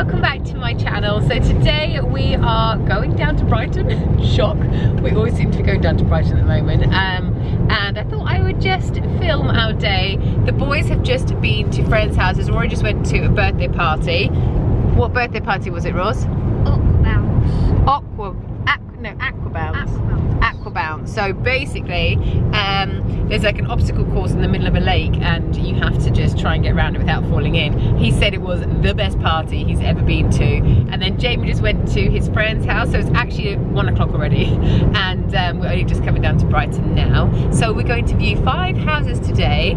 welcome back to my channel. So today we are going down to Brighton. Shock, we always seem to be going down to Brighton at the moment, and I thought I would just film our day. The boys have just been to friends' houses. Rory just went to a birthday party. What birthday party was it, Roz? Aquabounce. So basically, there's like an obstacle course in the middle of a lake and you have to just try and get around it without falling in. He said it was the best party he's ever been to. And then Jamie just went to his friend's house, so it's actually 1 o'clock already, and we're only just coming down to Brighton now. So we're going to view 5 houses today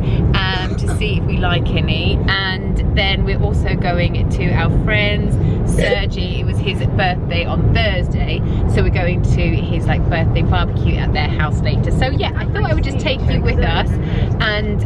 to see if we like any, and then we're also going to our friend's Sergi. It was his birthday on Thursday, so we're going to his like birthday barbecue at their house later. So yeah, I thought I would just take you with us and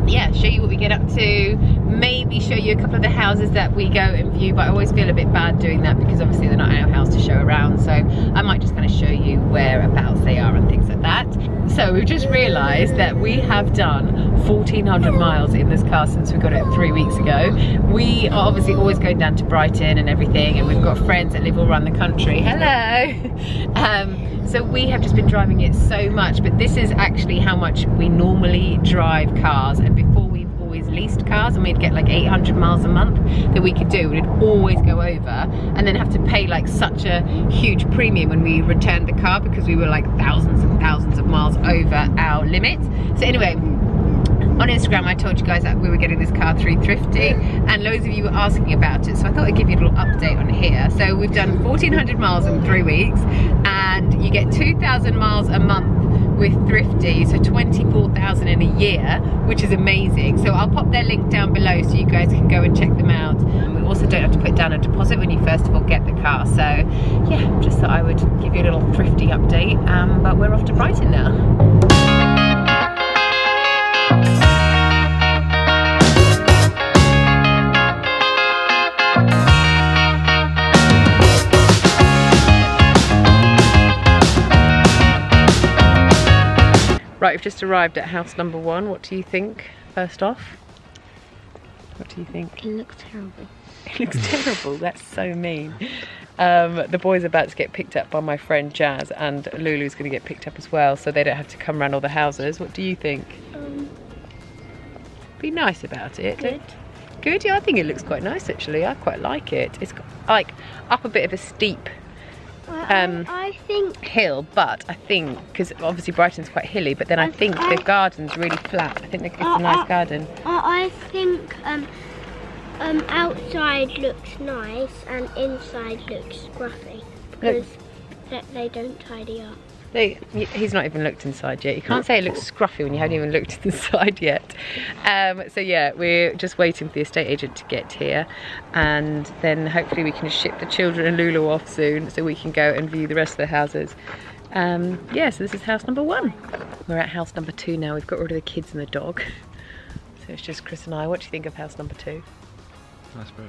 yeah, show you what we get up to, maybe show you a couple of the houses that we go and view, but I always feel a bit bad doing that because obviously they're not our house to show around, so I might just kind of show you whereabouts they are and things like that. So we've just realised that we have done 1,400 miles in this car since we got it 3 weeks ago. We are obviously always going down to Brighton and everything, and we've got friends that live all around the country. Hello! So we have just been driving it so much, but this is actually how much we normally drive cars. And before, we've always leased cars and we'd get like 800 miles a month that we could do. We'd always go over and then have to pay like such a huge premium when we returned the car because we were like thousands and thousands of miles over our limit. So anyway, on Instagram I told you guys that we were getting this car through Thrifty, and loads of you were asking about it, so I thought I'd give you a little update on here. So we've done 1,400 miles in 3 weeks, and you get 2,000 miles a month with Thrifty, so 24,000 in a year, which is amazing. So I'll pop their link down below so you guys can go and check them out. And we also don't have to put down a deposit when you first of all get the car. So yeah, just thought I would give you a little Thrifty update, but we're off to Brighton now. Right, we've just arrived at house number 1. What do you think, first off? What do you think? It looks terrible. It looks terrible, that's so mean. The boys are about to get picked up by my friend Jazz, and Lulu's going to get picked up as well, so they don't have to come around all the houses. What do you think? Be nice about it. Good. Good, yeah, I think it looks quite nice actually. I quite like it. It's like up a bit of a steep I think hill, but I think because obviously Brighton's quite hilly, but then I think the garden's really flat. I think it's a nice garden. I think outside looks nice and inside looks scruffy because they don't tidy up. He's not even looked inside yet. You can't say it looks scruffy when you haven't even looked inside yet. So yeah, we're just waiting for the estate agent to get here, and then hopefully we can ship the children and Lulu off soon so we can go and view the rest of the houses. Yeah, so this is house number 1. We're at house number 2 now. We've got rid of the kids and the dog. So it's just Chris and I. What do you think of house number 2? Nice road.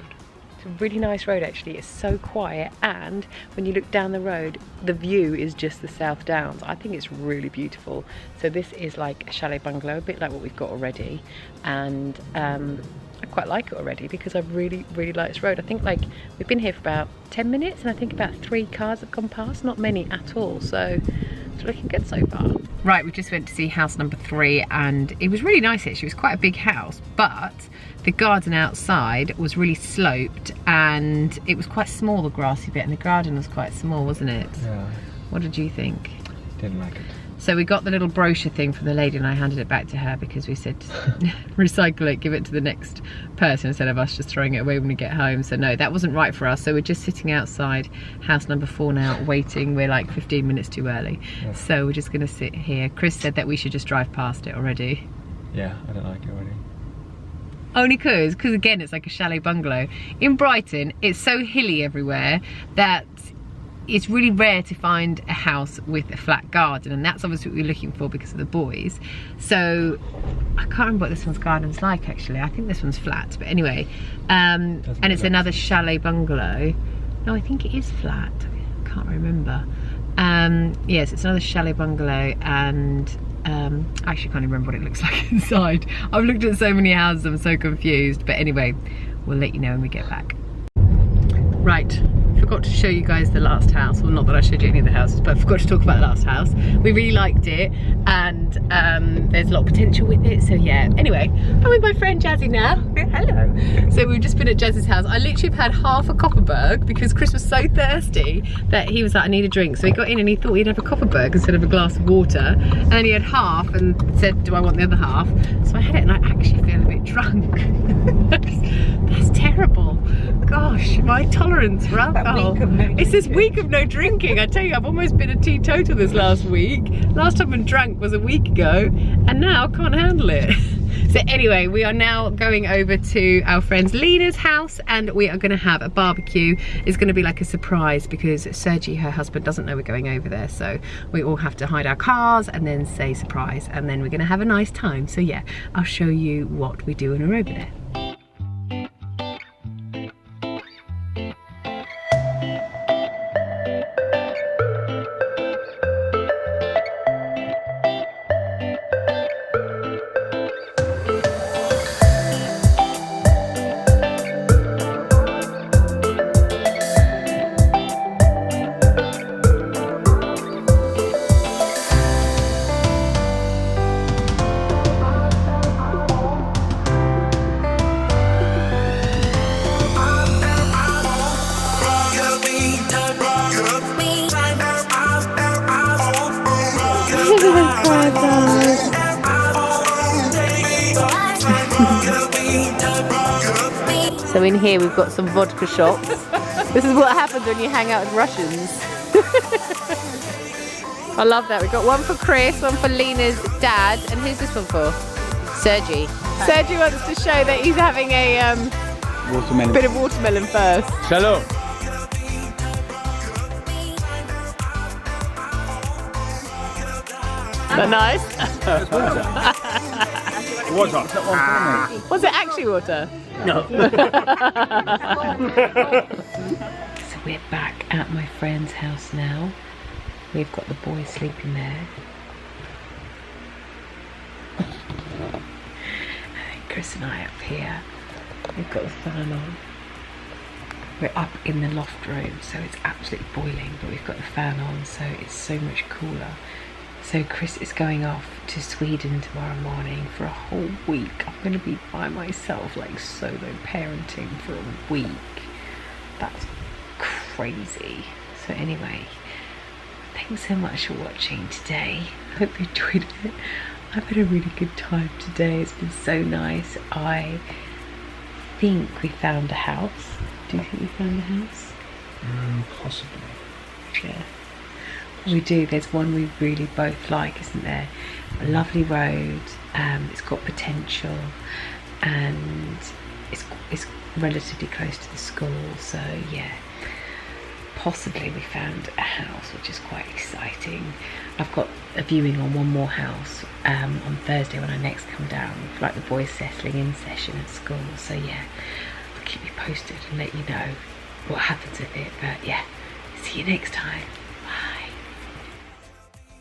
It's a really nice road actually. It's so quiet, and when you look down the road the view is just the South Downs. I think it's really beautiful. So this is like a chalet bungalow, a bit like what we've got already, and I quite like it already because I really like this road. I think like we've been here for about 10 minutes and I think about 3 cars have gone past, not many at all, so it's looking good so far. Right, we just went to see house number 3 and it was really nice actually. It was quite a big house, but the garden outside was really sloped and it was quite small, the grassy bit, and the garden was quite small, wasn't it? Yeah. What did you think? Didn't like it. So we got the little brochure thing from the lady and I handed it back to her because we said recycle it, give it to the next person instead of us just throwing it away when we get home. So no, that wasn't right for us. So we're just sitting outside house number 4 now waiting. We're like 15 minutes too early. Yeah. So we're just going to sit here. Chris said that we should just drive past it already. Yeah, I don't like it already. Only because again it's like a chalet bungalow. In Brighton it's so hilly everywhere that it's really rare to find a house with a flat garden, and that's obviously what we're looking for because of the boys. So I can't remember what this one's garden's like actually. I think this one's flat, but anyway, and it's another chalet bungalow. No, I think it is flat. I can't remember. Yes, it's another chalet bungalow, and I actually can't remember what it looks like inside. I've looked at so many houses, I'm so confused, but anyway, we'll let you know when we get back. Right, forgot to show you guys the last house. Well, not that I showed you any of the houses, but I forgot to talk about the last house. We really liked it, and there's a lot of potential with it, so yeah. Anyway, I'm with my friend Jazzy now. Hello. So we've just been at Jazzy's house. I literally have had half a Copperberg because Chris was so thirsty that he was like, I need a drink. So he got in and he thought he'd have a Copperberg instead of a glass of water. And then he had half and said, do I want the other half? So I had it and I actually feel a bit drunk. That's terrible. Gosh, my tolerance for alcohol. It's this week of no drinking. I tell you, I've almost been a teetotal this last week. Last time I drank was a week ago, and now I can't handle it. So anyway, we are now going over to our friend Lena's house, and we are going to have a barbecue. It's going to be like a surprise because Sergi, her husband, doesn't know we're going over there, so we all have to hide our cars and then say surprise, and then we're going to have a nice time. So yeah, I'll show you what we do when we're over there. So in here we've got some vodka shops. This is what happens when you hang out with Russians. I love that. We've got one for Chris, one for Lena's dad, and who's this one for? Sergi. Sergi wants to show that he's having a bit of watermelon first. Shalom. Is that nice? Water. Was it actually water? No. So we're back at my friend's house now. We've got the boys sleeping there. And Chris and I up here. We've got the fan on. We're up in the loft room, so it's absolutely boiling, but we've got the fan on, so it's so much cooler. So Chris is going off to Sweden tomorrow morning for a whole week. I'm going to be by myself, like solo parenting for a week. That's crazy. So anyway, thanks so much for watching today. I hope you enjoyed it. I've had a really good time today. It's been so nice. I think we found a house. Do you think we found a house? Possibly. Yeah. We do. There's one we really both like, isn't there? A lovely road. It's got potential, and it's relatively close to the school. So yeah, possibly we found a house, which is quite exciting. I've got a viewing on one more house on Thursday when I next come down for like the boys settling in session at school. So yeah, I'll keep you posted and let you know what happens with it. But yeah, see you next time.